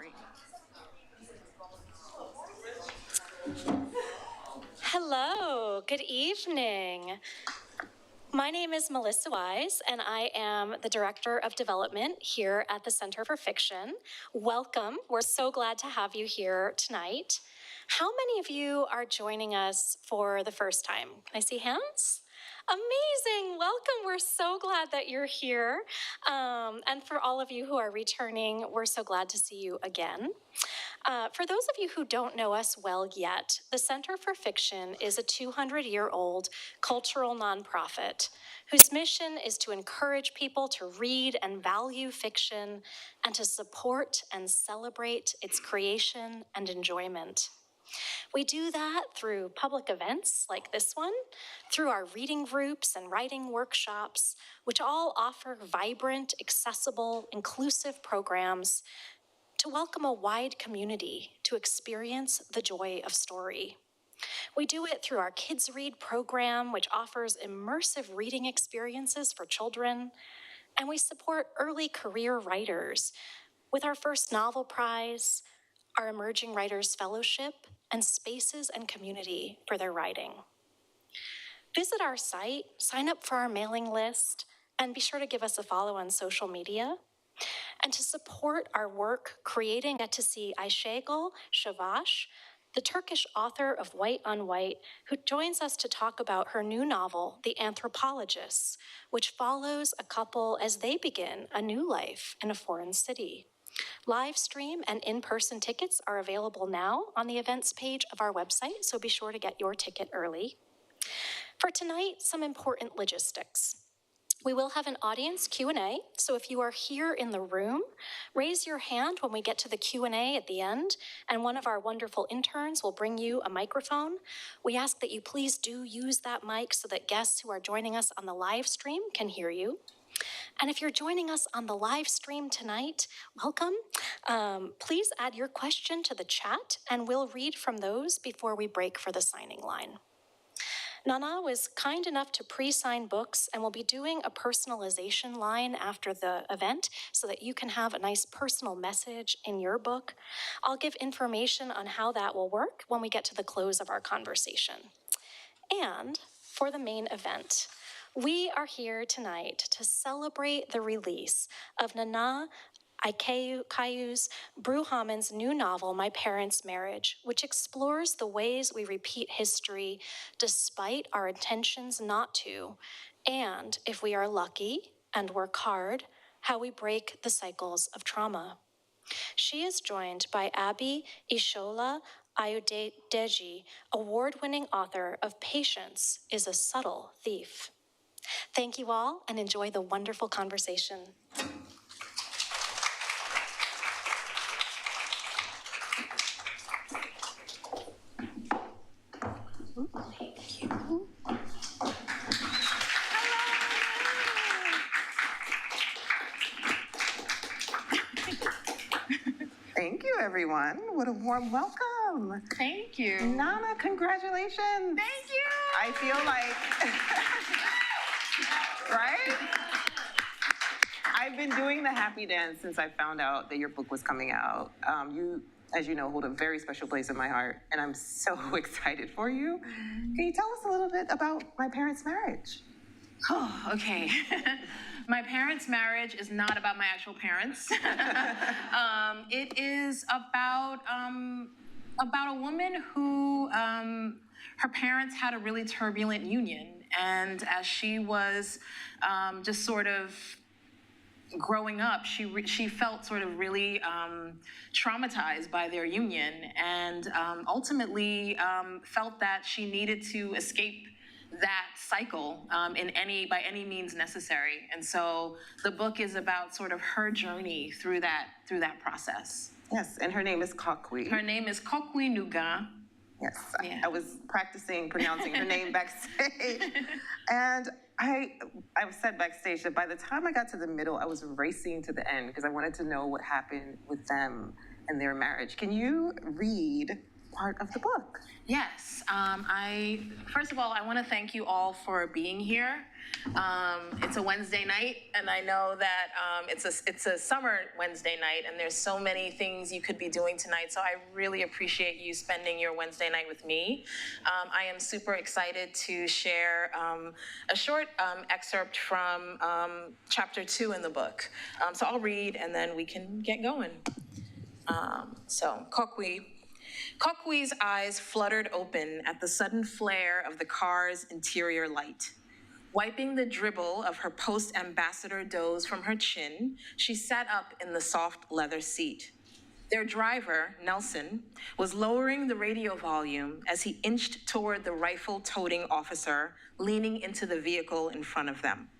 Great. Hello, good evening. My name is Melissa Wise, and I am the Director of Development here at the Center for Fiction. Welcome. We're so glad to have you here tonight. How many of you are joining us for the first time? Can I see hands? Amazing. Welcome. We're so glad that you're here. And for all of you who are returning, we're so glad to see you again. For those of you who don't know us well yet, the Center for Fiction is a 200-year-old cultural nonprofit whose mission is to encourage people to read and value fiction and to support and celebrate its creation and enjoyment. We do that through public events like this one, through our reading groups and writing workshops, which all offer vibrant, accessible, inclusive programs to welcome a wide community to experience the joy of story. We do it through our Kids Read program, which offers immersive reading experiences for children, and we support early career writers with our First Novel Prize, our Emerging Writers Fellowship, and spaces and community for their writing. Visit our site, sign up for our mailing list, and be sure to give us a follow on social media. And to support our work creating, get to see Ishola-Ayodeji, the Turkish author of White on White, who joins us to talk about her new novel, The Anthropologists, which follows a couple as they begin a new life in a foreign city. Live stream and in-person tickets are available now on the events page of our website, so be sure to get your ticket early. For tonight, some important logistics. We will have an audience Q&A, so if you are here in the room, raise your hand when we get to the Q&A at the end, and one of our wonderful interns will bring you a microphone. We ask that you please do use that mic so that guests who are joining us on the live stream can hear you. And if you're joining us on the live stream tonight, welcome. Please add your question to the chat, and we'll read from those before we break for the signing line. Nana was kind enough to pre-sign books and will be doing a personalization line after the event so that you can have a nice personal message in your book. I'll give information on how that will work when we get to the close of our conversation. And for the main event, we are here tonight to celebrate the release of Nana Ekua Brew-Hammond's new novel, My Parents' Marriage, which explores the ways we repeat history despite our intentions not to, and, if we are lucky and work hard, how we break the cycles of trauma. She is joined by Abby Ishola-Ayodeji, award-winning author of Patience is a Subtle Thief. Thank you all, and enjoy the wonderful conversation. Thank you. Thank you, everyone. What a warm welcome. Thank you. Nana, congratulations. Thank you. I feel like, right? I've been doing the happy dance since I found out that your book was coming out. You, as you know, hold a very special place in my heart, and I'm so excited for you. Can you tell us a little bit about My Parents' Marriage? Oh, okay. My Parents' Marriage is not about my actual parents. It is about a woman who, her parents had a really turbulent union. And as she was just sort of growing up, she felt sort of really traumatized by their union, and ultimately felt that she needed to escape that cycle by any means necessary. And so the book is about sort of her journey through that process. Yes, and her name is Kokwi. Her name is Kokwi Nuga. Yes, Yeah. I was practicing pronouncing her name backstage. And I said backstage that by the time I got to the middle, I was racing to the end because I wanted to know what happened with them and their marriage. Can you read part of the book. Yes. First of all, I want to thank you all for being here. It's a Wednesday night, and I know that it's a summer Wednesday night, and there's so many things you could be doing tonight. So I really appreciate you spending your Wednesday night with me. I am super excited to share a short excerpt from chapter 2 in the book. So I'll read, and then we can get going. Kokwi's eyes fluttered open at the sudden flare of the car's interior light. Wiping the dribble of her post-ambassador doze from her chin, she sat up in the soft leather seat. Their driver, Nelson, was lowering the radio volume as he inched toward the rifle-toting officer leaning into the vehicle in front of them.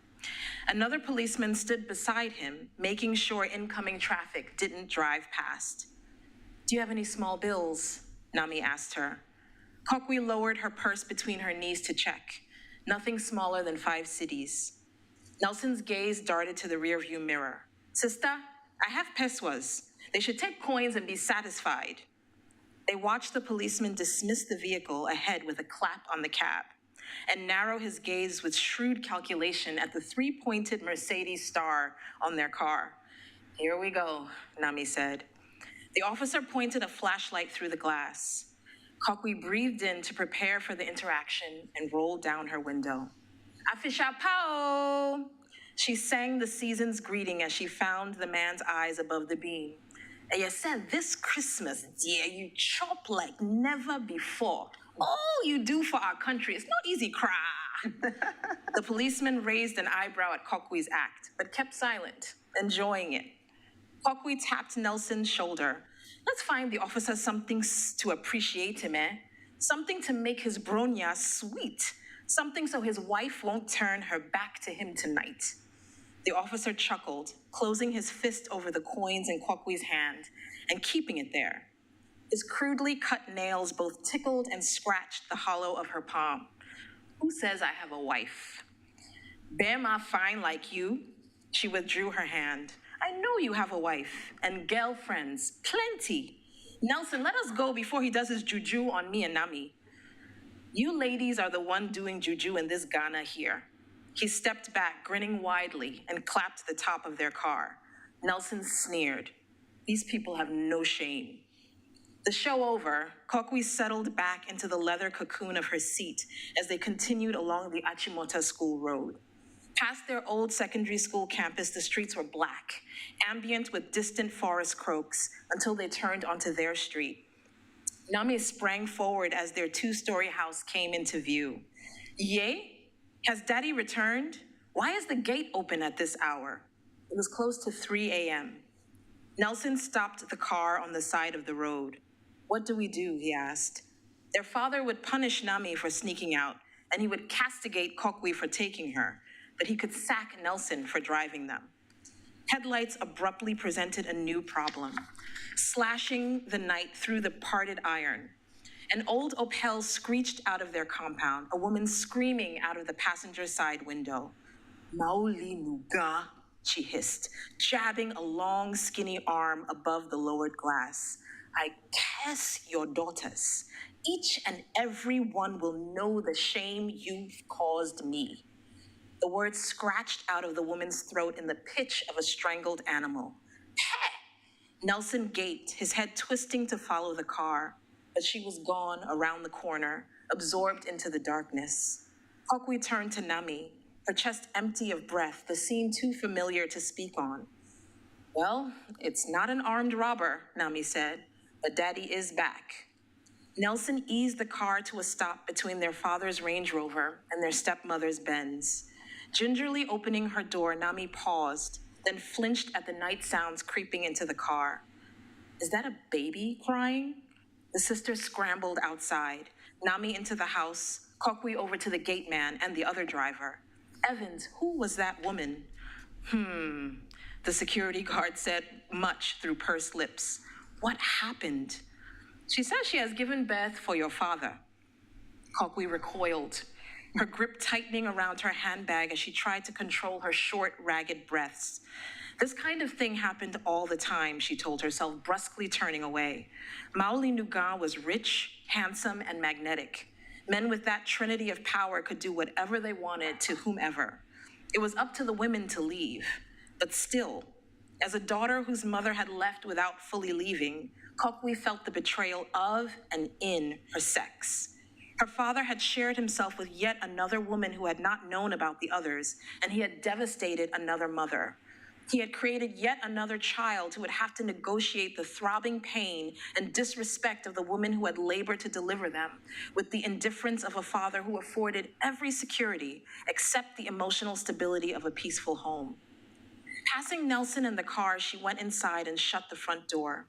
Another policeman stood beside him, making sure incoming traffic didn't drive past. "Do you have any small bills?" Nami asked her. Kokwi lowered her purse between her knees to check. Nothing smaller than 5 cedis. Nelson's gaze darted to the rearview mirror. "Sister, I have pesos. They should take coins and be satisfied." They watched the policeman dismiss the vehicle ahead with a clap on the cab and narrow his gaze with shrewd calculation at the 3-pointed Mercedes star on their car. "Here we go," Nami said. The officer pointed a flashlight through the glass. Kokwi breathed in to prepare for the interaction and rolled down her window. "Afisha pao!" She sang the season's greeting as she found the man's eyes above the beam. "And you said this Christmas, dear, you chop like never before. All you do for our country is not easy, cry." The policeman raised an eyebrow at Kokwi's act, but kept silent, enjoying it. Kokwi tapped Nelson's shoulder. "Let's find the officer something to appreciate him, eh? Something to make his bronya sweet. Something so his wife won't turn her back to him tonight." The officer chuckled, closing his fist over the coins in Kokwi's hand and keeping it there. His crudely cut nails both tickled and scratched the hollow of her palm. "Who says I have a wife? Bema fine like you." She withdrew her hand. "I know you have a wife and girlfriends, plenty. Nelson, let us go before he does his juju on me and Nami. You ladies are the one doing juju in this Ghana here." He stepped back, grinning widely, and clapped the top of their car. Nelson sneered. "These people have no shame." The show over, Kokwi settled back into the leather cocoon of her seat as they continued along the Achimota School Road. Past their old secondary school campus, the streets were black, ambient with distant forest croaks, until they turned onto their street. Nami sprang forward as their 2-story house came into view. "Yay? Has Daddy returned? Why is the gate open at this hour?" It was close to 3 a.m. Nelson stopped the car on the side of the road. "What do we do?" he asked. Their father would punish Nami for sneaking out, and he would castigate Kokwi for taking her, but he could sack Nelson for driving them. Headlights abruptly presented a new problem, slashing the night through the parted iron. An old Opel screeched out of their compound, a woman screaming out of the passenger side window. "Mauli nuga," she hissed, jabbing a long, skinny arm above the lowered glass. "I curse your daughters. Each and every one will know the shame you've caused me." The words scratched out of the woman's throat in the pitch of a strangled animal. "Peh!" Nelson gaped, his head twisting to follow the car, but she was gone around the corner, absorbed into the darkness. Kokwi turned to Nami, her chest empty of breath, the scene too familiar to speak on. "Well, it's not an armed robber," Nami said, "but Daddy is back." Nelson eased the car to a stop between their father's Range Rover and their stepmother's Benz. Gingerly opening her door, Nami paused, then flinched at the night sounds creeping into the car. "Is that a baby crying?" The sisters scrambled outside, Nami into the house, Kokwi over to the gate man and the other driver. "Evans, who was that woman?" The security guard said much through pursed lips. "What happened?" "She says she has given birth for your father." Kokwi recoiled, her grip tightening around her handbag as she tried to control her short, ragged breaths. This kind of thing happened all the time, she told herself, brusquely turning away. Maoli Nuga was rich, handsome, and magnetic. Men with that trinity of power could do whatever they wanted to whomever. It was up to the women to leave. But still, as a daughter whose mother had left without fully leaving, Kokwi felt the betrayal of and in her sex. Her father had shared himself with yet another woman who had not known about the others, and he had devastated another mother. He had created yet another child who would have to negotiate the throbbing pain and disrespect of the woman who had labored to deliver them, with the indifference of a father who afforded every security except the emotional stability of a peaceful home. Passing Nelson in the car, she went inside and shut the front door.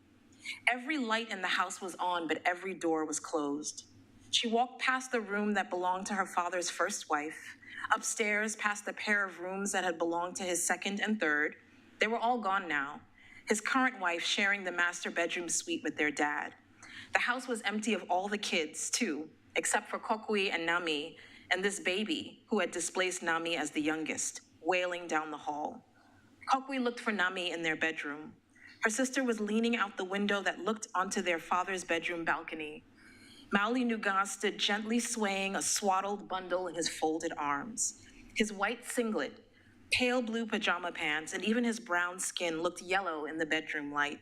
Every light in the house was on, but every door was closed. She walked past the room that belonged to her father's first wife, upstairs past the pair of rooms that had belonged to his second and third. They were all gone now, his current wife sharing the master bedroom suite with their dad. The house was empty of all the kids, too, except for Kokwi and Nami, and this baby, who had displaced Nami as the youngest, wailing down the hall. Kokwi looked for Nami in their bedroom. Her sister was leaning out the window that looked onto their father's bedroom balcony. Maoli Nuga stood gently swaying a swaddled bundle in his folded arms. His white singlet, pale blue pajama pants, and even his brown skin looked yellow in the bedroom light.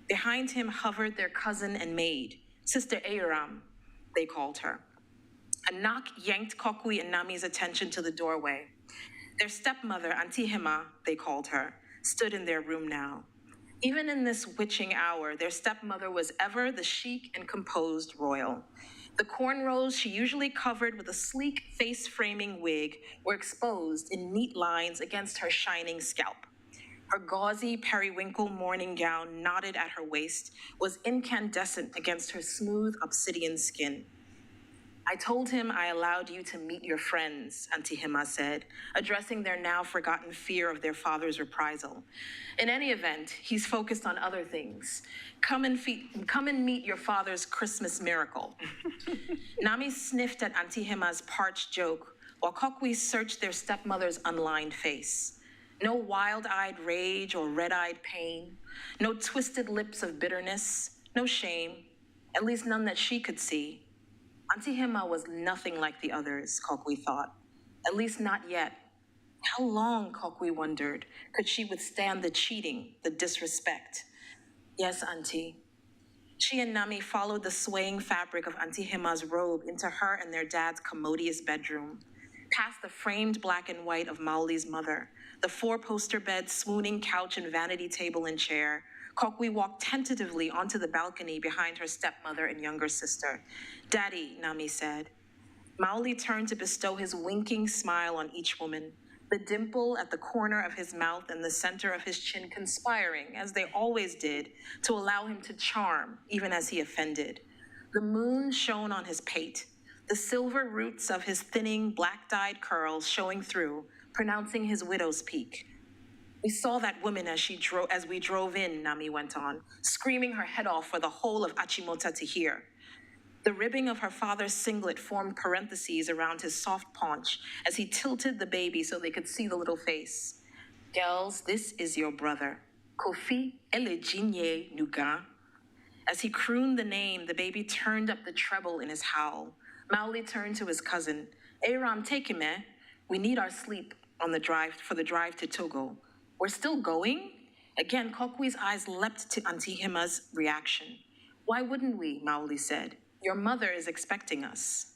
Behind him hovered their cousin and maid, Sister Ayoram, they called her. A knock yanked Kokwi and Nami's attention to the doorway. Their stepmother, Auntie Hima, they called her, stood in their room now. Even in this witching hour, their stepmother was ever the chic and composed royal. The cornrows she usually covered with a sleek face-framing wig were exposed in neat lines against her shining scalp. Her gauzy periwinkle morning gown, knotted at her waist, was incandescent against her smooth obsidian skin. I told him I allowed you to meet your friends, Auntie Hima said, addressing their now forgotten fear of their father's reprisal. In any event, he's focused on other things. Come and meet your father's Christmas miracle. Nami sniffed at Auntie Hima's parched joke, while Kokwi searched their stepmother's unlined face. No wild-eyed rage or red-eyed pain, no twisted lips of bitterness, no shame, at least none that she could see. Auntie Hima was nothing like the others, Kokwi thought. At least not yet. How long, Kokwi wondered, could she withstand the cheating, the disrespect? Yes, Auntie. She and Nami followed the swaying fabric of Auntie Hima's robe into her and their dad's commodious bedroom, past the framed black and white of Mauli's mother, the four-poster bed, swooning couch and vanity table and chair. Kokwi walked tentatively onto the balcony behind her stepmother and younger sister. Daddy, Nami said. Maoli turned to bestow his winking smile on each woman, the dimple at the corner of his mouth and the center of his chin conspiring, as they always did, to allow him to charm, even as he offended. The moon shone on his pate, the silver roots of his thinning, black-dyed curls showing through, pronouncing his widow's peak. We saw that woman as we drove in, Nami went on, screaming her head off for the whole of Achimota to hear. The ribbing of her father's singlet formed parentheses around his soft paunch as he tilted the baby so they could see the little face. Girls, this is your brother, Kofi Elejinye Nuga. As he crooned the name, the baby turned up the treble in his howl. Maoli turned to his cousin. Aram, take him, eh? We need our sleep for the drive to Togo. We're still going? Again, Kokwi's eyes leapt to Auntie Hima's reaction. Why wouldn't we, Maoli said. Your mother is expecting us.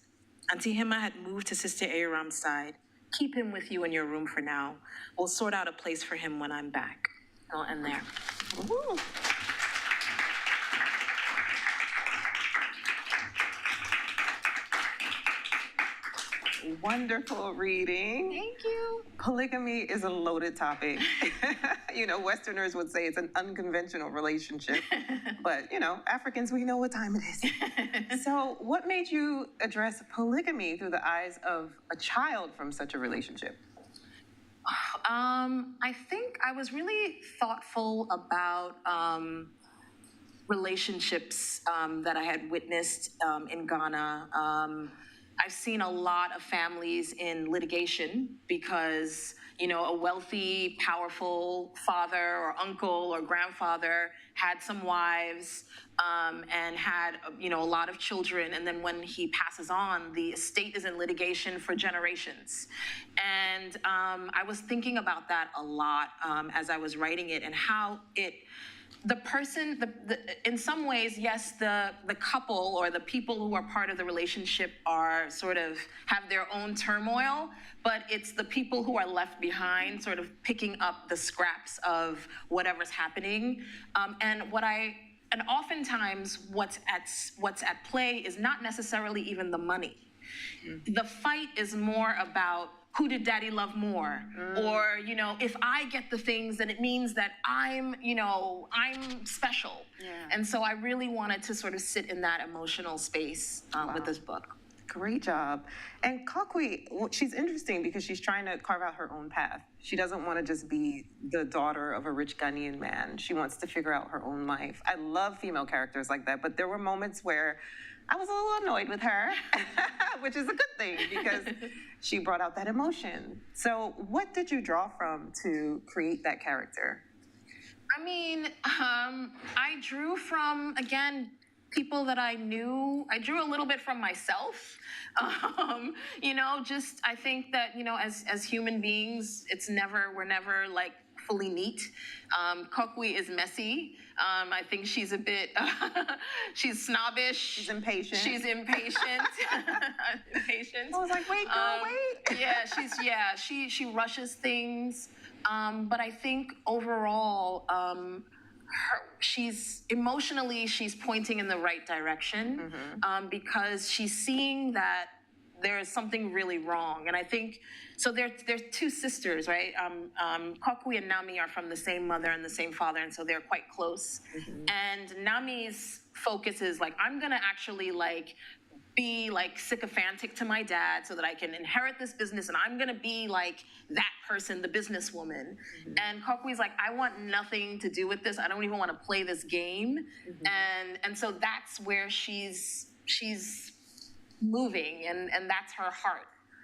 Auntie Hima had moved to Sister Aram's side. Keep him with you in your room for now. We'll sort out a place for him when I'm back. I'll end there. Ooh. Wonderful reading. Thank you. Polygamy is a loaded topic. Westerners would say it's an unconventional relationship, but, Africans, we know what time it is. So what made you address polygamy through the eyes of a child from such a relationship? I think I was really thoughtful about relationships that I had witnessed in Ghana. I've seen a lot of families in litigation because, a wealthy, powerful father or uncle or grandfather had some wives and had, a lot of children. And then when he passes on, the estate is in litigation for generations. And I was thinking about that a lot as I was writing it, and how the person, in some ways, yes, the couple or the people who are part of the relationship are sort of have their own turmoil, but it's the people who are left behind sort of picking up the scraps of whatever's happening. And oftentimes what's at play is not necessarily even the money. The fight is more about who did daddy love more? Or, if I get the things, then it means that I'm special. Yeah. And so I really wanted to sort of sit in that emotional space with this book. Great job. And Kokwe, she's interesting because she's trying to carve out her own path. She doesn't want to just be the daughter of a rich Ghanaian man. She wants to figure out her own life. I love female characters like that, but there were moments where I was a little annoyed with her, which is a good thing because she brought out that emotion. So what did you draw from to create that character? I mean, I drew from, again, people that I knew. I drew a little bit from myself. I think that, as human beings, we're never like fully neat. Kokwe is messy. I think she's a bit, she's snobbish. She's impatient. Impatient. I was like, wait, girl, wait. She rushes things. But I think overall, she's pointing in the right direction, because she's seeing that there's something really wrong. And I think, so they're two sisters, right? Kokwe and Nami are from the same mother and the same father, and so they're quite close. And Nami's focus is like, I'm gonna actually be sycophantic to my dad so that I can inherit this business, and I'm gonna be like that person, the businesswoman. And Kokwe's like, I want nothing to do with this. I don't even want to play this game. And so that's where she's moving, and that's her heart.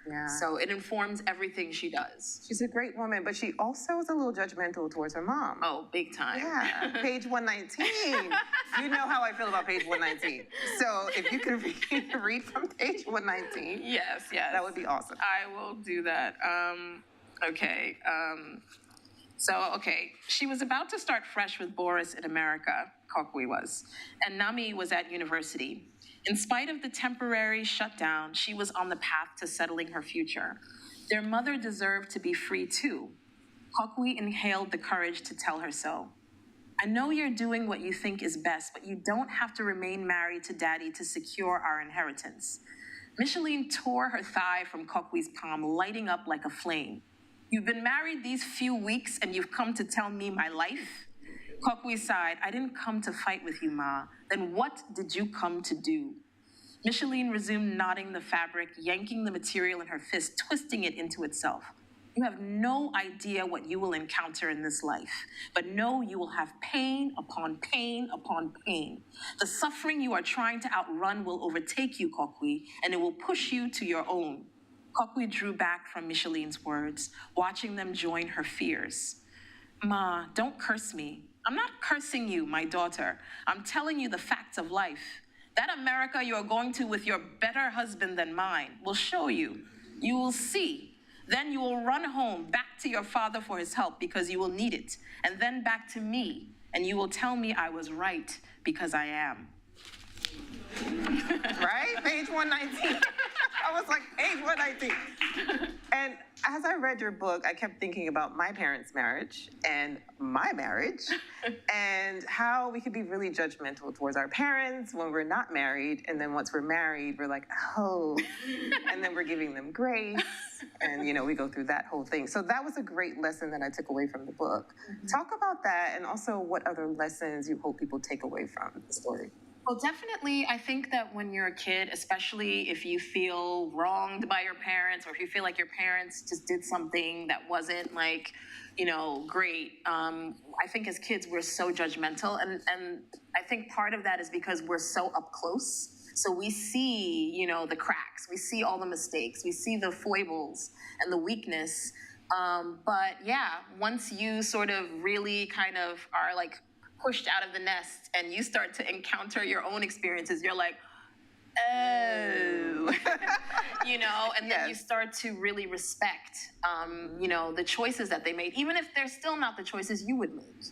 Yeah. So it informs everything she does. She's a great woman, but she also is a little judgmental towards her mom. Oh, big time. Yeah, page 119. You know how I feel about page 119. So if you could read from page 119. Yes. That would be awesome. I will do that. Okay. She was about to start fresh with Boris in America, Kokwe was, and Nami was at university. In spite of the temporary shutdown, she was on the path to settling her future. Their mother deserved to be free too. Kokwe inhaled the courage to tell her so. I know you're doing what you think is best, but you don't have to remain married to daddy to secure our inheritance. Micheline tore her thigh from Kokwe's palm, lighting up like a flame. You've been married these few weeks and you've come to tell me my life? Kokwe sighed. I didn't come to fight with you, Ma. Then what did you come to do? Micheline resumed knotting the fabric, yanking the material in her fist, twisting it into itself. You have no idea what you will encounter in this life, but know you will have pain upon pain upon pain. The suffering you are trying to outrun will overtake you, Kokwe, and it will push you to your own. Kokwe drew back from Micheline's words, watching them join her fears. Ma, don't curse me. I'm not cursing you, my daughter. I'm telling you the facts of life. That America you're going to with your better husband than mine will show you. You will see. Then you will run home, back to your father for his help because you will need it, and then back to me, and you will tell me I was right because I am. Right? Page 119. I was like, page 119. And as I read your book, I kept thinking about my parents' marriage and my marriage and how we could be really judgmental towards our parents when we're not married. And then once we're married, we're like, oh, and then we're giving them grace. And, we go through that whole thing. So that was a great lesson that I took away from the book. Talk about that and also what other lessons you hope people take away from the story. Well, definitely, I think that when you're a kid, especially if you feel wronged by your parents or if you feel like your parents just did something that wasn't great, I think as kids, we're so judgmental. And I think part of that is because we're so up close. So we see, the cracks, we see all the mistakes, we see the foibles and the weakness. But yeah, once you sort of really kind of are like pushed out of the nest and you start to encounter your own experiences, you're like, oh, and then you start to really respect, the choices that they made, even if they're still not the choices you would make.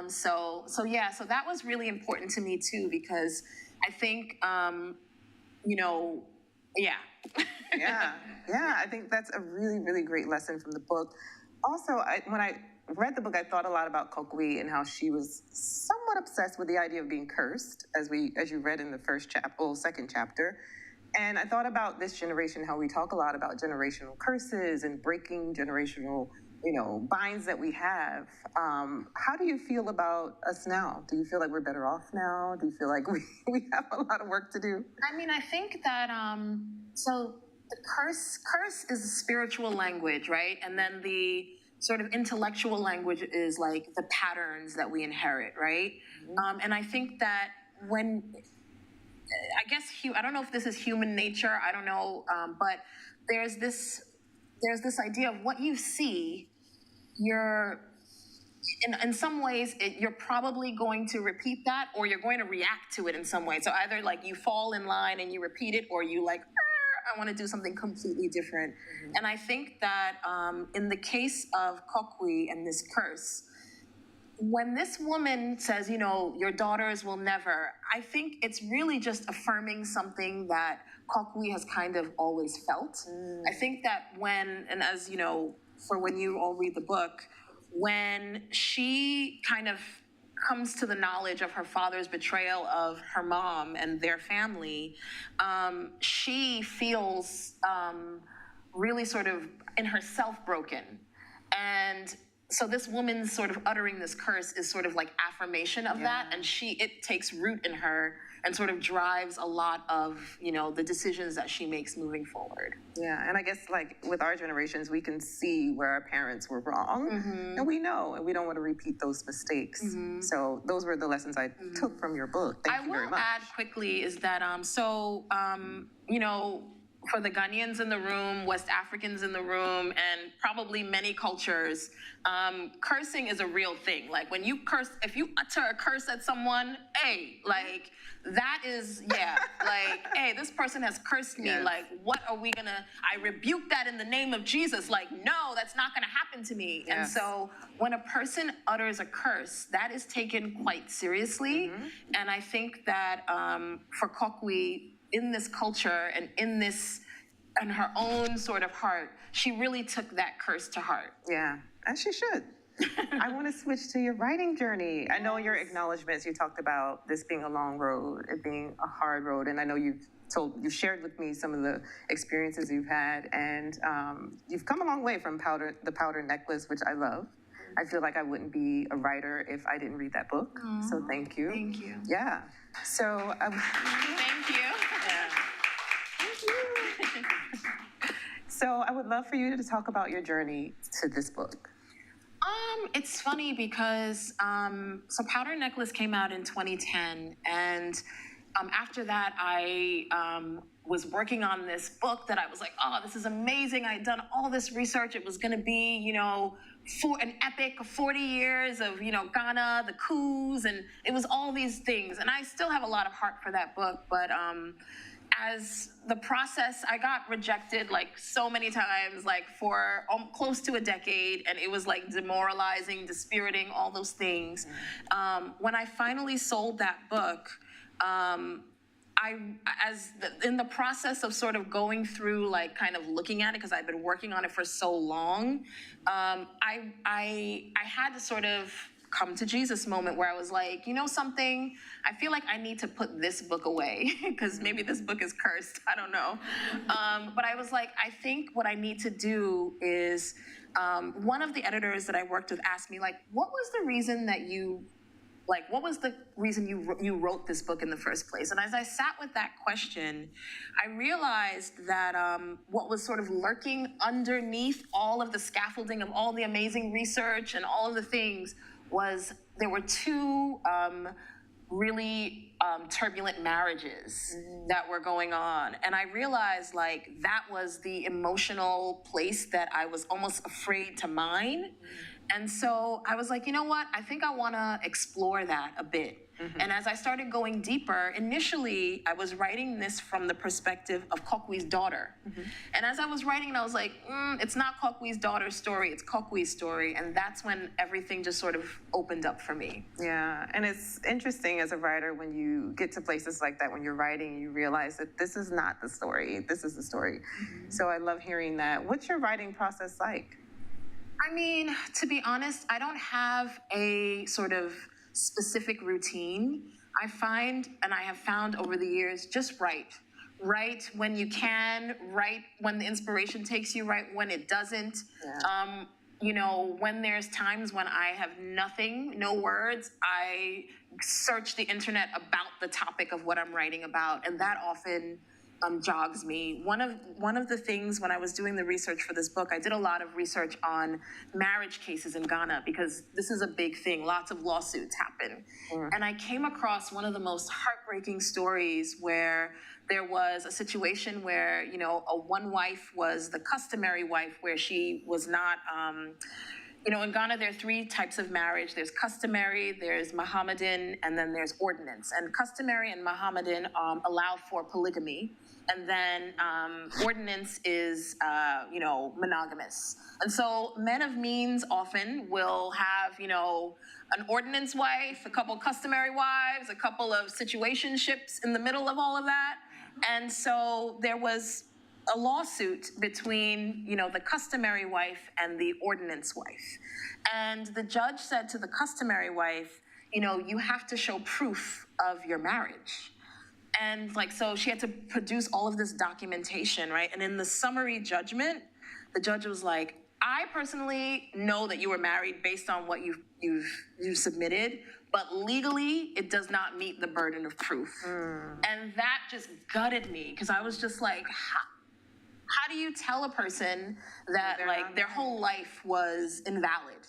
So that was really important to me too, because I think, yeah. I think that's a really, really great lesson from the book. Also, when I read the book, I thought a lot about Kokwe and how she was somewhat obsessed with the idea of being cursed, as you read in the second chapter. And I thought about this generation, how we talk a lot about generational curses and breaking generational, binds that we have. How do you feel about us now? Do you feel like we're better off now? Do you feel like we have a lot of work to do? I mean, I think that, so the curse is a spiritual language, right? And then the sort of intellectual language is like the patterns that we inherit, right? And I think that I don't know if this is human nature, I don't know, but there's this idea of what you see, you're, in some ways, you're probably going to repeat that, or you're going to react to it in some way. So either like you fall in line and you repeat it, or you like, I want to do something completely different. And I think that in the case of Kokwe and this curse, when this woman says, your daughters will never, I think it's really just affirming something that Kokwe has kind of always felt. I think that as for when you all read the book, when she kind of comes to the knowledge of her father's betrayal of her mom and their family, she feels really sort of in herself broken. And so this woman's sort of uttering this curse is sort of like affirmation of that, and it takes root in her and sort of drives a lot of, the decisions that she makes moving forward. Yeah, and I guess like with our generations, we can see where our parents were wrong, and we know, and we don't want to repeat those mistakes. So those were the lessons I took from your book. Thank you very much. I will add quickly is that, for the Ghanaians in the room, West Africans in the room, and probably many cultures, cursing is a real thing. Like when you curse, if you utter a curse at someone, hey, like that is, like, hey, this person has cursed me. Yes. Like, what are we gonna, I rebuke that in the name of Jesus. Like, no, that's not gonna happen to me. Yes. And so when a person utters a curse, that is taken quite seriously. And I think that for Kokwe, in this culture and in her own sort of heart, she really took that curse to heart. Yeah, and she should. I want to switch to your writing journey. I know your acknowledgments, you talked about this being a long road, it being a hard road, and I know you've shared with me some of the experiences you've had, and you've come a long way from the Powder Necklace, which I love. I feel like I wouldn't be a writer if I didn't read that book. So thank you. Thank you. Yeah. So Thank you. So I would love for you to talk about your journey to this book. It's funny because so Powder Necklace came out in 2010, and after that I was working on this book that I was like, oh, this is amazing. I had done all this research. It was going to be, for an epic of 40 years of, Ghana, the coups, and it was all these things. And I still have a lot of heart for that book, but as the process, I got rejected like so many times, like for close to a decade, and it was like demoralizing, dispiriting, all those things. When I finally sold that book, in the process of sort of going through, like kind of looking at it, because I've been working on it for so long, I had to sort of come to Jesus moment where I was like, something, I feel like I need to put this book away because maybe this book is cursed. I don't know. But I was like, I think what I need to do is, one of the editors that I worked with asked me, like, what was the reason you wrote this book in the first place? And as I sat with that question, I realized that what was sort of lurking underneath all of the scaffolding of all the amazing research and all of the things was there were two really turbulent marriages that were going on. And I realized like that was the emotional place that I was almost afraid to mine. And so I was like, you know what? I think I want to explore that a bit. And as I started going deeper, initially I was writing this from the perspective of Kokwe's daughter. And as I was writing, I was like, it's not Kokwe's daughter's story, it's Kokwe's story. And that's when everything just sort of opened up for me. Yeah, and it's interesting as a writer when you get to places like that, when you're writing, you realize that this is not the story, this is the story. So I love hearing that. What's your writing process like? I mean, to be honest, I don't have a sort of specific routine. I find, and I have found over the years, just write. Write when you can, write when the inspiration takes you, write when it doesn't. Yeah. You know, when there's times when I have nothing, no words, I search the internet about the topic of what I'm writing about, and that often jogs me. One of the things when I was doing the research for this book, I did a lot of research on marriage cases in Ghana because this is a big thing. Lots of lawsuits happen. And I came across one of the most heartbreaking stories where there was a situation where, you know, one wife was the customary wife where she was not, you know, in Ghana, there are three types of marriage. There's customary, there's Mohammedan, and then there's ordinance. And customary and Mohammedan allow for polygamy. And then ordinance is, you know, monogamous. And so men of means often will have, you know, an ordinance wife, a couple customary wives, a couple of situationships in the middle of all of that. And so there was a lawsuit between, you know, the customary wife and the ordinance wife. And the judge said to the customary wife, you know, you have to show proof of your marriage. And like, so she had to produce all of this documentation, right? And in the summary judgment, the judge was like, I personally know that you were married based on what you've submitted, but legally it does not meet the burden of proof. And that just gutted me because I was just like, how do you tell a person that like their whole life was invalid?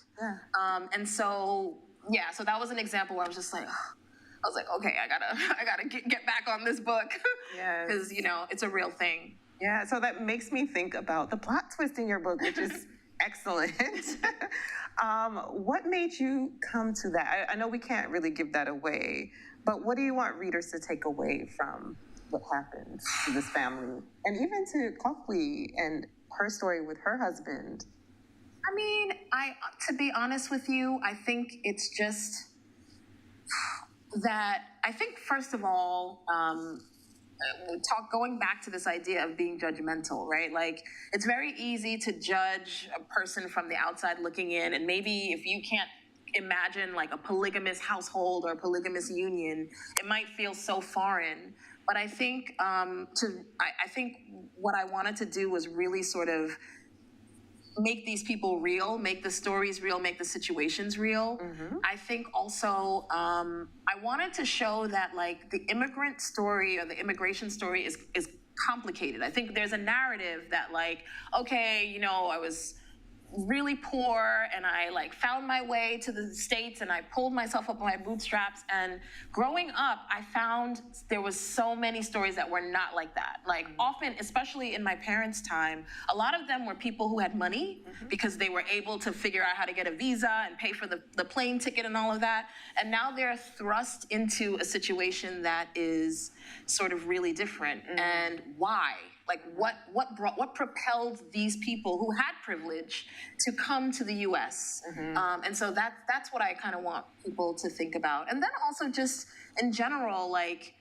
And so, yeah, so that was an example where I was just like, I was like, okay, I gotta get back on this book. Because, you know, it's a real thing. Yeah, so that makes me think about the plot twist in your book, which is excellent. What made you come to that? I know we can't really give that away, but what do you want readers to take away from what happened to this family? And even to Kokwe and her story with her husband. I mean, to be honest with you, I think it's just that, I think first of all, going back to this idea of being judgmental, right? Like, it's very easy to judge a person from the outside looking in, and maybe if you can't imagine like a polygamous household or a polygamous union, it might feel so foreign. But I think I think what I wanted to do was really sort of make these people real, make the stories real, make the situations real. I think also I wanted to show that like the immigrant story or the immigration story is complicated. I think there's a narrative that like, okay, you know, I was really poor and I like found my way to the States and I pulled myself up by my bootstraps. And growing up, I found there was so many stories that were not like that. Like often, especially in my parents' time, a lot of them were people who had money because they were able to figure out how to get a visa and pay for the plane ticket and all of that. And now they're thrust into a situation that is sort of really different. And why? Like what propelled these people who had privilege to come to the U.S. And so that's what I kind of want people to think about. And then also just in general, like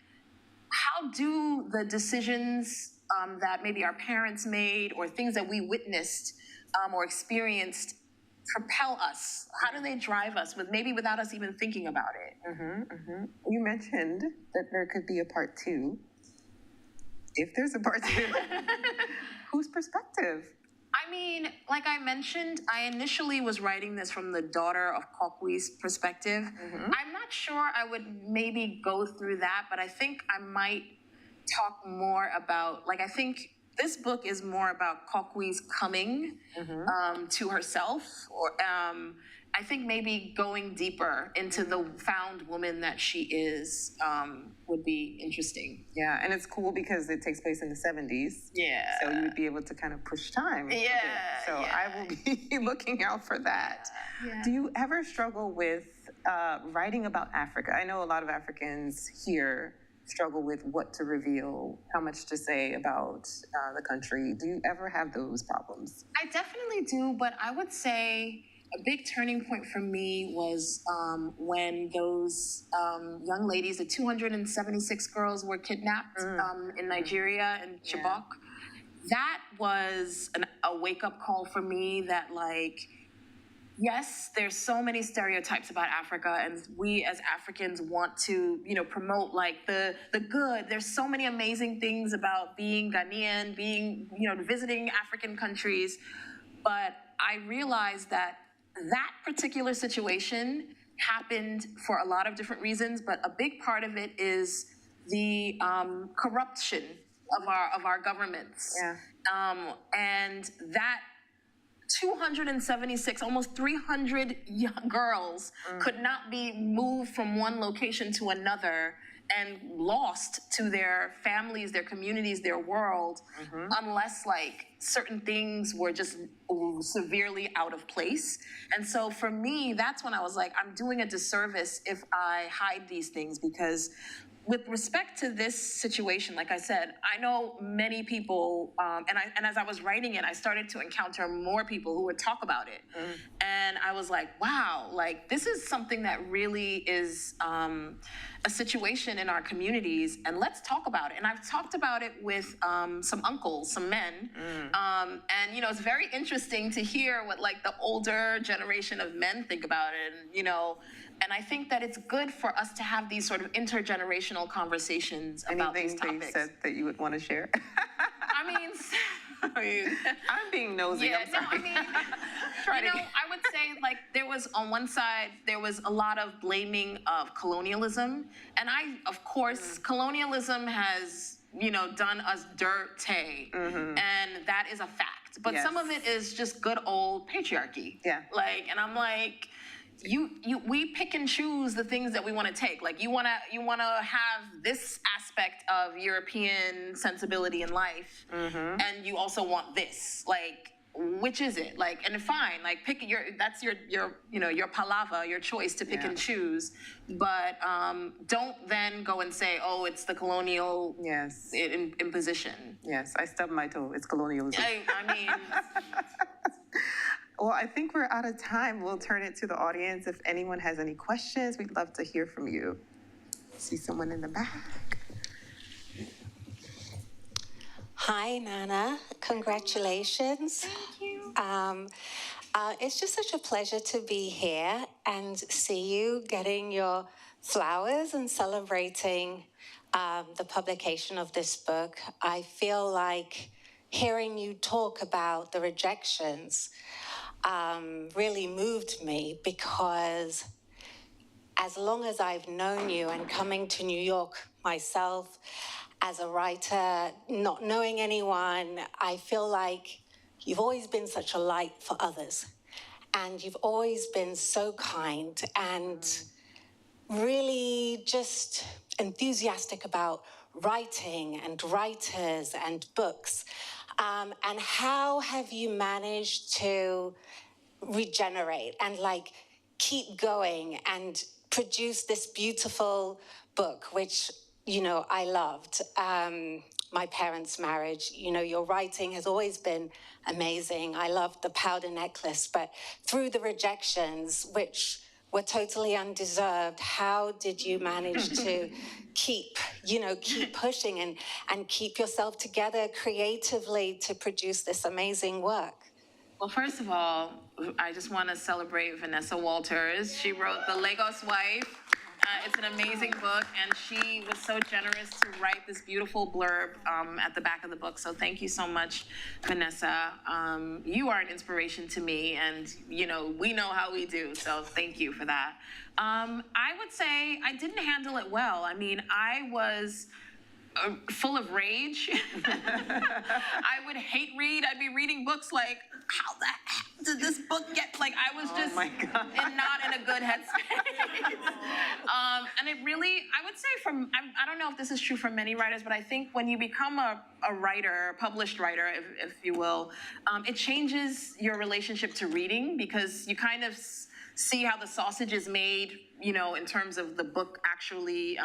how do the decisions that maybe our parents made or things that we witnessed or experienced propel us? How do they drive us maybe without us even thinking about it? You mentioned that there could be a part two. If there's a part two, whose perspective? I mean, like I mentioned, I initially was writing this from the daughter of Kokwe's perspective. I'm not sure I would maybe go through that, but I think I might talk more about, like, I think this book is more about Kokwi's coming to herself, or I think maybe going deeper into the found woman that she is would be interesting. Yeah, and it's cool because it takes place in the 70s. Yeah. So you would be able to kind of push time. Yeah. So I will be looking out for that. Yeah. Do you ever struggle with writing about Africa? I know a lot of Africans here struggle with what to reveal, how much to say about the country. Do you ever have those problems? I definitely do, but I would say a big turning point for me was when those young ladies, the 276 girls, were kidnapped in Nigeria and Chibok. That was a wake-up call for me that, like, yes, there's so many stereotypes about Africa, and we as Africans want to, promote like the good. There's so many amazing things about being Ghanaian, being, visiting African countries. But I realized that particular situation happened for a lot of different reasons, but a big part of it is the corruption of our governments. Yeah. And that 276, almost 300 young girls could not be moved from one location to another and lost to their families, their communities, their world, unless like certain things were just severely out of place. And so for me, that's when I was like, I'm doing a disservice if I hide these things, because with respect to this situation, like I said, I know many people, and as I was writing it, I started to encounter more people who would talk about it. And I was like, wow, like this is something that really is a situation in our communities, and let's talk about it. And I've talked about it with some uncles, some men, and it's very interesting to hear what like the older generation of men think about it, and I think that it's good for us to have these sort of intergenerational conversations about these topics. Anything they said that you would want to share? I mean, I'm being nosy. yeah, I'm sorry. no, I mean, I would say like there was on one side, there was a lot of blaming of colonialism. And of course, colonialism has, done us dirty. And that is a fact. But some of it is just good old patriarchy. Yeah. And I'm like, we pick and choose the things that we want to take. Like you wanna have this aspect of European sensibility in life, and you also want this. Like, which is it? Like, and fine, like pick that's your palava, your choice to pick and choose. But don't then go and say, oh, it's the colonial imposition. Yes, I stubbed my toe. It's colonialism. I mean. Well, I think we're out of time. We'll turn it to the audience. If anyone has any questions, we'd love to hear from you. See someone in the back. Hi, Nana. Congratulations. Thank you. It's just such a pleasure to be here and see you getting your flowers and celebrating the publication of this book. I feel like hearing you talk about the rejections really moved me, because as long as I've known you and coming to New York myself as a writer, not knowing anyone, I feel like you've always been such a light for others. And you've always been so kind and really just enthusiastic about writing and writers and books. And how have you managed to regenerate and like keep going and produce this beautiful book, which, I loved. My parents' marriage, your writing has always been amazing. I loved The Powder Necklace, but through the rejections, which were totally undeserved, how did you manage to keep pushing and keep yourself together creatively to produce this amazing work? Well, first of all, I just want to celebrate Vanessa Walters. She wrote The Lagos Wife. It's an amazing book, and she was so generous to write this beautiful blurb at the back of the book. So thank you so much, Vanessa. You are an inspiration to me, and we know how we do. So thank you for that. I would say I didn't handle it well. I mean, I was full of rage. I would hate read. I'd be reading books like, how the heck did this book get? Like, I was just my God. not in a good headspace. And it really, I would say I don't know if this is true for many writers, but I think when you become a writer, a published writer, if you will, it changes your relationship to reading, because you kind of see how the sausage is made, you know, in terms of the book actually,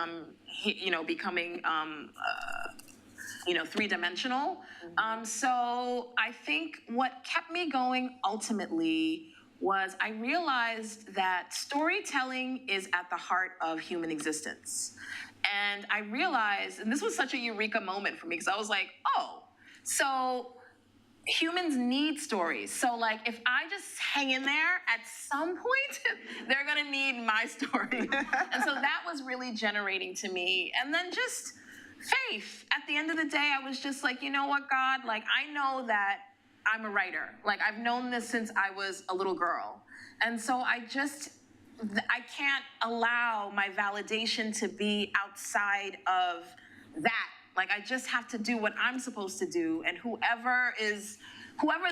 you know, becoming, you know, three-dimensional. So I think what kept me going ultimately was I realized that storytelling is at the heart of human existence. And I realized, and this was such a eureka moment for me, because I was like, oh, so humans need stories. So like, if I just hang in there, at some point, they're gonna need my story. And so that was really generating to me. And then just faith. At the end of the day, I was just like, you know what, God, like, I know that I'm a writer. Like, I've known this since I was a little girl. And so I can't allow my validation to be outside of that. Like, I just have to do what I'm supposed to do. And whoever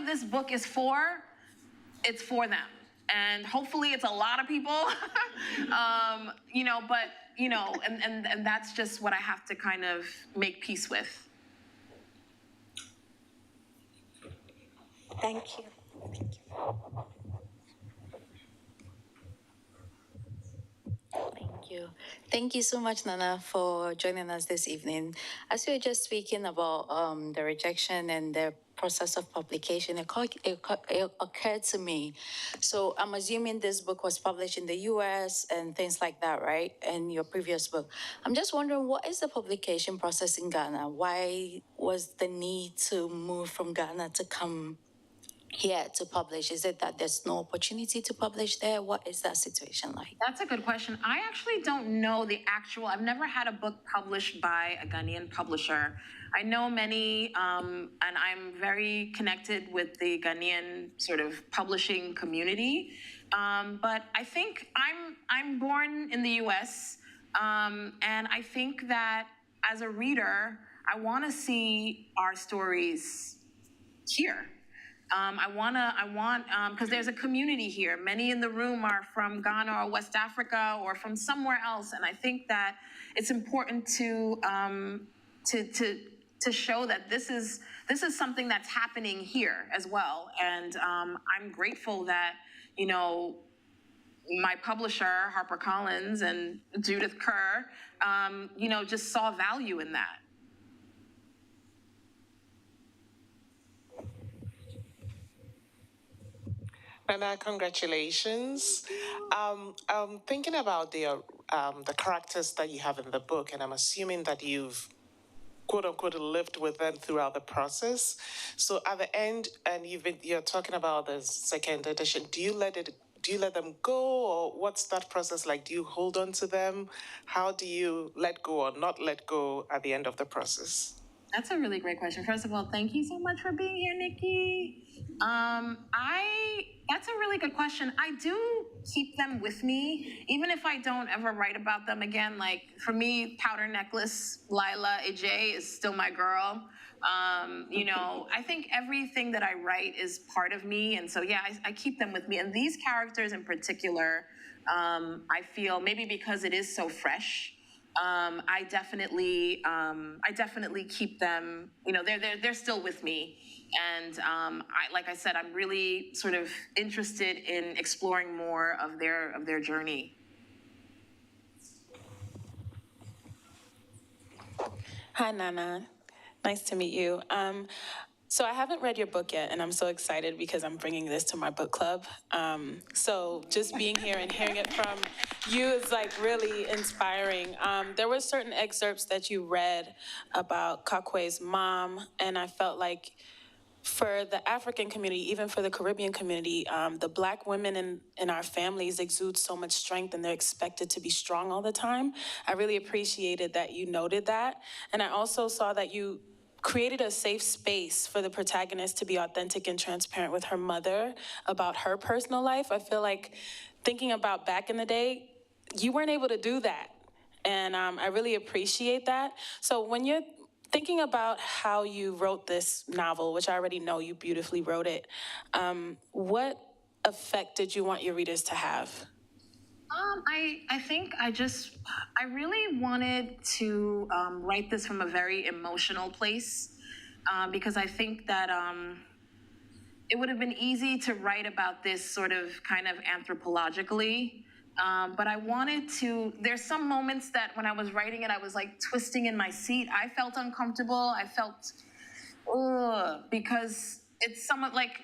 this book is for, it's for them. And hopefully it's a lot of people, you know, but, you know, and that's just what I have to kind of make peace with. Thank you. Thank you. Thank you so much, Nana, for joining us this evening. As we were just speaking about the rejection and the process of publication, it occurred to me. So I'm assuming this book was published in the US and things like that, right? And your previous book. I'm just wondering, what is the publication process in Ghana? Why was the need to move from Ghana to come here to publish? Is it that there's no opportunity to publish there? What is that situation like? That's a good question. I actually don't know I've never had a book published by a Ghanaian publisher. I know many, and I'm very connected with the Ghanaian sort of publishing community. But I think I'm born in the US, and I think that as a reader, I want to see our stories here. Because there's a community here. Many in the room are from Ghana or West Africa or from somewhere else, and I think that it's important to show that this is something that's happening here as well. And I'm grateful that, you know, my publisher HarperCollins and Judith Kerr, you know, just saw value in that. Nana, congratulations. I'm thinking about the characters that you have in the book, and I'm assuming that you've quote unquote lived with them throughout the process. So at the end, and you're talking about the second edition, do you let them go, or what's that process like? Do you hold on to them? How do you let go or not let go at the end of the process? That's a really great question. First of all, thank you so much for being here, Nikki. That's a really good question. I do keep them with me, even if I don't ever write about them again. Like, for me, Powder Necklace, Ishola-Ayodeji is still my girl. You know, I think everything that I write is part of me. And so, yeah, I keep them with me. And these characters in particular, I feel maybe because it is so fresh, I definitely keep them, you know, they're still with me. And like I said, I'm really sort of interested in exploring more of their journey. Hi, Nana. Nice to meet you. So I haven't read your book yet, and I'm so excited because I'm bringing this to my book club. So just being here and hearing it from you is like really inspiring. There were certain excerpts that you read about Kakwe's mom, and I felt like for the African community, even for the Caribbean community, the Black women in our families exude so much strength, and they're expected to be strong all the time. I really appreciated that you noted that. And I also saw that you created a safe space for the protagonist to be authentic and transparent with her mother about her personal life. I feel like thinking about back in the day, you weren't able to do that. And I really appreciate that. So when you're thinking about how you wrote this novel, which I already know you beautifully wrote it, what effect did you want your readers to have? I think I really wanted to write this from a very emotional place because I think that it would have been easy to write about this sort of kind of anthropologically. But I wanted to, there's some moments that when I was writing it, I was like twisting in my seat. I felt uncomfortable. I felt, ugh, because it's somewhat like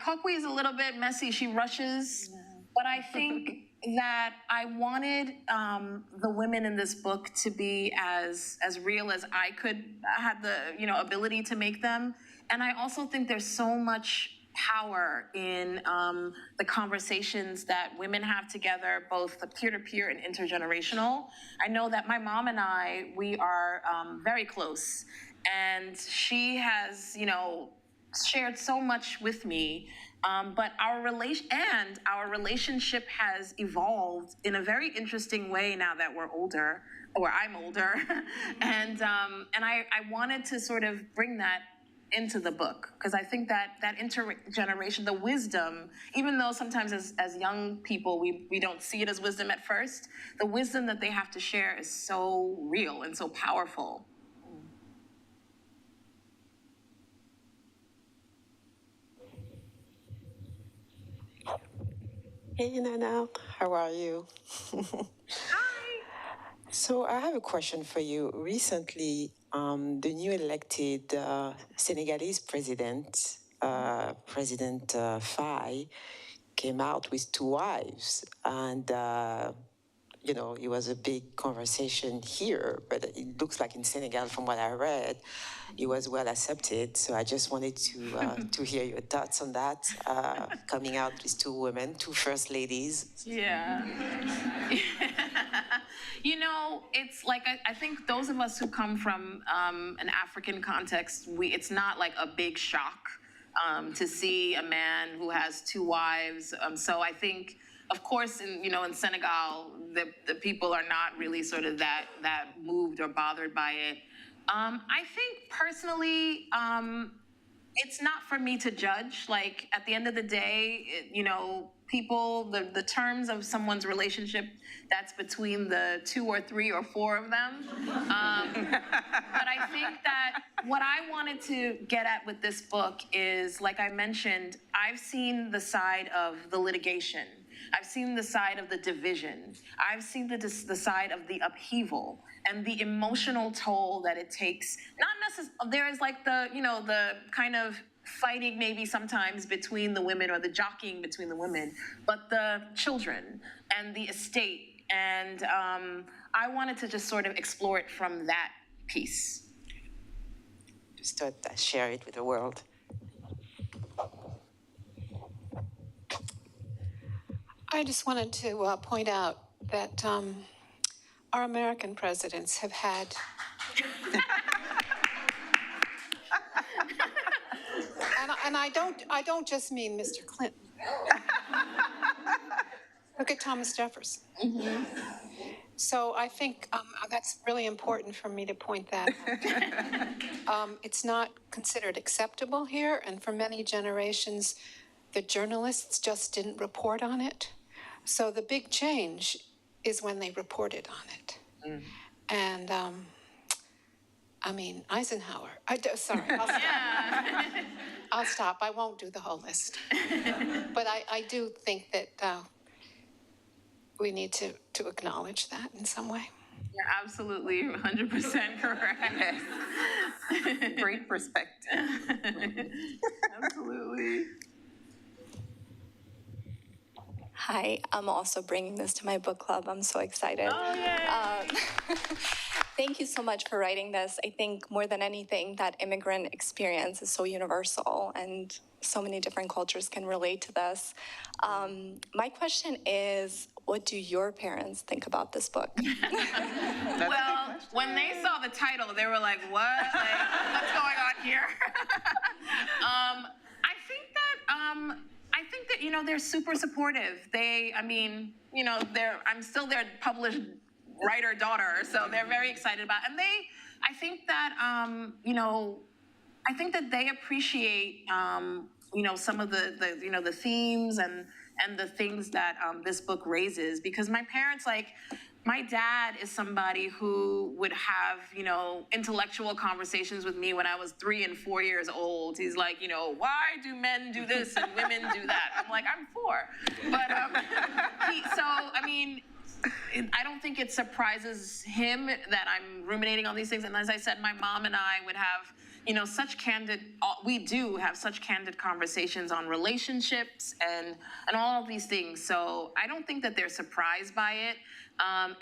Kokwe is a little bit messy. She rushes. But I think that I wanted the women in this book to be as real as I could, I had the ability to make them. And I also think there's so much power in the conversations that women have together, both the peer-to-peer and intergenerational. I know that my mom and we are very close, and she has, shared so much with me. But our relationship has evolved in a very interesting way now that we're older, or I'm older, and I wanted to sort of bring that into the book because I think that intergeneration, the wisdom, even though sometimes as young people we don't see it as wisdom at first, the wisdom that they have to share is so real and so powerful. Hey, Nana, how are you? Hi. So I have a question for you. Recently, the new elected Senegalese president, President Faye, came out with two wives, and it was a big conversation here, but it looks like in Senegal, from what I read, it was well accepted. So I just wanted to hear your thoughts on that, coming out with two women, two first ladies. Yeah. It's like I think those of us who come from an African context, it's not like a big shock to see a man who has two wives. So I think, of course, in Senegal, the people are not really sort of that moved or bothered by it. I think personally, it's not for me to judge. Like at the end of the day, people, the terms of someone's relationship, that's between the two or three or four of them. But I think that what I wanted to get at with this book is, like I mentioned, I've seen the side of the litigation. I've seen the side of the division. I've seen the side of the upheaval and the emotional toll that it takes. Not necessarily, there is like the kind of fighting maybe sometimes between the women or the jockeying between the women, but the children and the estate. And I wanted to just sort of explore it from that piece. Just thought I'd share it with the world. I just wanted to point out that our American presidents have had and I don't just mean Mr. Clinton. Look at Thomas Jefferson. Mm-hmm. So I think that's really important for me to point that out. It's not considered acceptable here, and for many generations, the journalists just didn't report on it. So the big change is when they reported on it. Mm. And Eisenhower. Sorry, I'll stop. Yeah. I'll stop. I won't do the whole list. But I do think that we need to acknowledge that in some way. You're absolutely 100% correct. Great perspective. Absolutely. Hi, I'm also bringing this to my book club. I'm so excited. Oh, yay. Thank you so much for writing this. I think more than anything, that immigrant experience is so universal and so many different cultures can relate to this. My question is, what do your parents think about this book? Well, when they saw the title, they were like, what? Like, what's going on here? I think that, they're super supportive. I'm still their published writer daughter, so they're very excited about it. And I think that, I think that they appreciate, some of the themes and the things that this book raises. Because my parents, my dad is somebody who would have, intellectual conversations with me when I was 3 and 4 years old. He's like, why do men do this and women do that? I'm like, I'm 4. But I don't think it surprises him that I'm ruminating on these things. And as I said, my mom and I would have, we do have such candid conversations on relationships and all of these things. So I don't think that they're surprised by it. At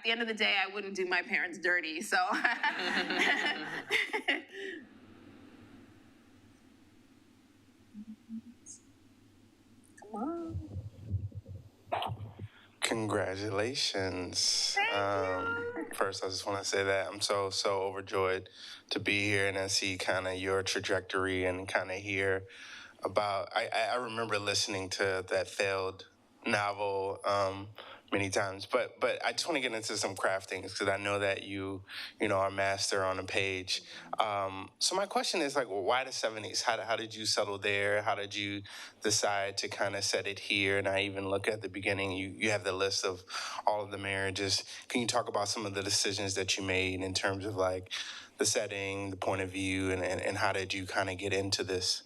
the end of the day, I wouldn't do my parents dirty. So. Come on. Congratulations. Thank you. First, I just want to say that I'm so overjoyed to be here and then see kind of your trajectory and kind of hear about. I remember listening to that failed novel many times, but I just want to get into some craft things because I know that you are master on a page. So my question is why the 70s? How did you settle there? How did you decide to kind of set it here? And I even look at the beginning. You have the list of all of the marriages. Can you talk about some of the decisions that you made in terms of the setting, the point of view, and how did you kind of get into this?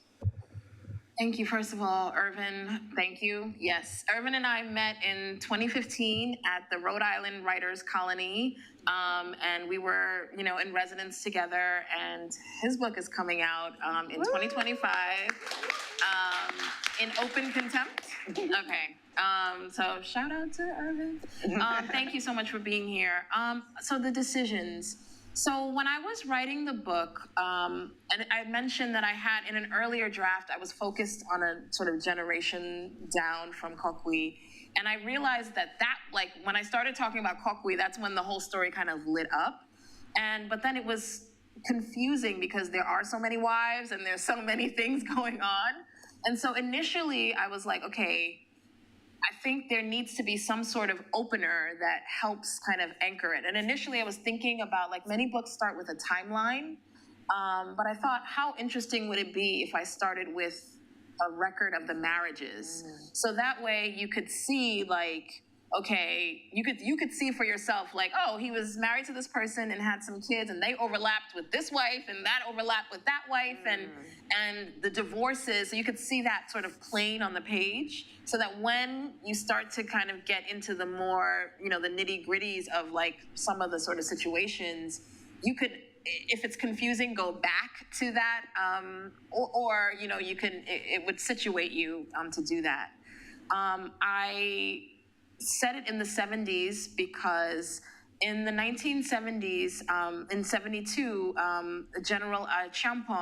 Thank you. First of all, Irvin, thank you. Yes, Irvin and I met in 2015 at the Rhode Island Writers Colony, and we were, in residence together, and his book is coming out in 2025 in Open Contempt. Okay. So shout out to Irvin. Thank you so much for being here. So the decisions. So when I was writing the book, and I mentioned that I had, in an earlier draft, I was focused on a sort of generation down from Kokwe. And I realized that when I started talking about Kokwe, that's when the whole story kind of lit up. But then it was confusing because there are so many wives and there's so many things going on. And so initially I was like, okay, I think there needs to be some sort of opener that helps kind of anchor it. And initially I was thinking about, many books start with a timeline, but I thought, how interesting would it be if I started with a record of the marriages? So that way you could see, okay, you could see for yourself, oh, he was married to this person and had some kids, and they overlapped with this wife, and that overlapped with that wife, and the divorces. So you could see that sort of plain on the page, so that when you start to kind of get into the more, the nitty-gritties of some of the sort of situations, you could, if it's confusing, go back to that, or you can, it would situate you to do that. I set it in the 70s because in the 1970s, in 72, General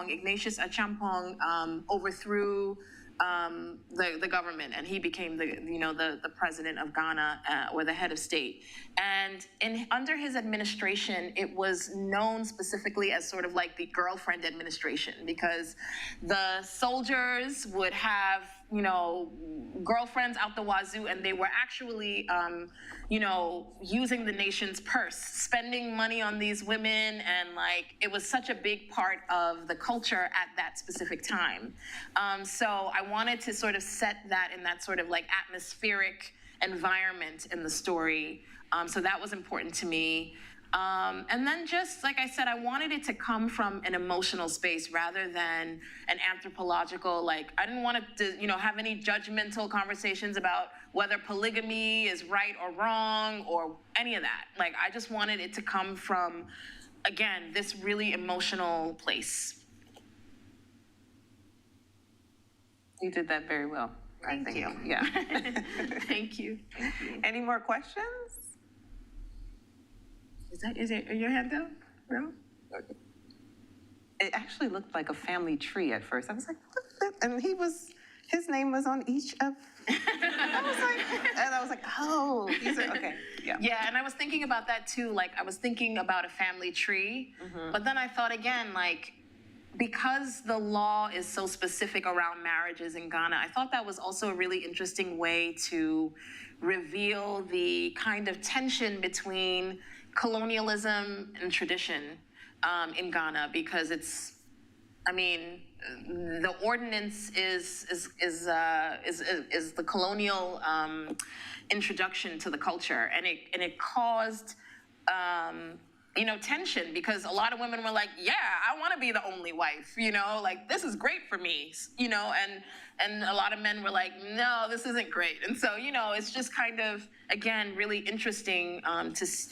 Ignatius Achampong overthrew the government, and he became the president of Ghana, or the head of state. And under his administration, it was known specifically as sort of the girlfriend administration, because the soldiers would have girlfriends out the wazoo, and they were actually using the nation's purse, spending money on these women, and it was such a big part of the culture at that specific time. So I wanted to sort of set that in that sort of atmospheric environment in the story. So that was important to me. And then just, like I said, I wanted it to come from an emotional space rather than an anthropological, I didn't want to, have any judgmental conversations about whether polygamy is right or wrong or any of that. I just wanted it to come from, again, this really emotional place. You did that very well. Thank you. Yeah. Thank you. Any more questions? Is it your hand up? No? Okay. It actually looked like a family tree at first. I was like, what? And his name was on each of. I was like, oh, these are okay. Yeah. Yeah, and I was thinking about that too. I was thinking about a family tree, but then I thought again, because the law is so specific around marriages in Ghana, I thought that was also a really interesting way to reveal the kind of tension between colonialism and tradition in Ghana, because the ordinance is the colonial introduction to the culture, and it caused tension, because a lot of women were like, yeah, I want to be the only wife, like this is great for me, and a lot of men were like, no, this isn't great. And so, it's just kind of, again, really interesting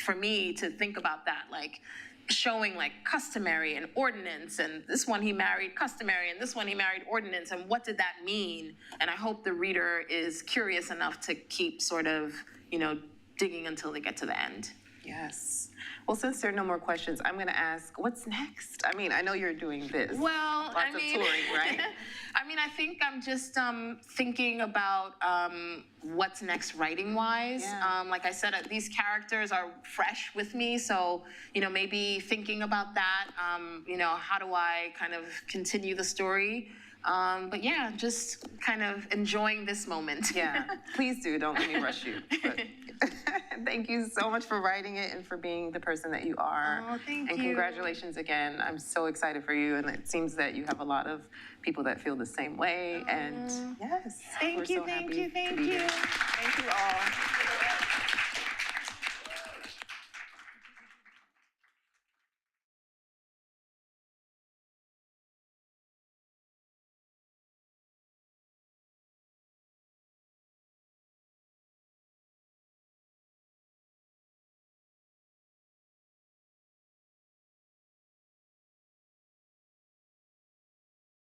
for me to think about that, like showing like customary and ordinance, and this one he married customary and this one he married ordinance, and what did that mean? And I hope the reader is curious enough to keep sort of, digging until they get to the end. Yes. Well, since there are no more questions, I'm going to ask, what's next? I know you're doing this. Well, Lots of touring, right? I think I'm just thinking about what's next writing-wise. Yeah. Like I said, these characters are fresh with me, so, maybe thinking about that, how do I kind of continue the story? But yeah, just kind of enjoying this moment. Yeah, please do. Don't let me rush you. But thank you so much for writing it and for being the person that you are. Oh, thank and you. congratulations again. I'm so excited for you, and it seems that you have a lot of people that feel the same way. And yes, Thank we're you, so thank happy you, thank to be you. here. Thank you all.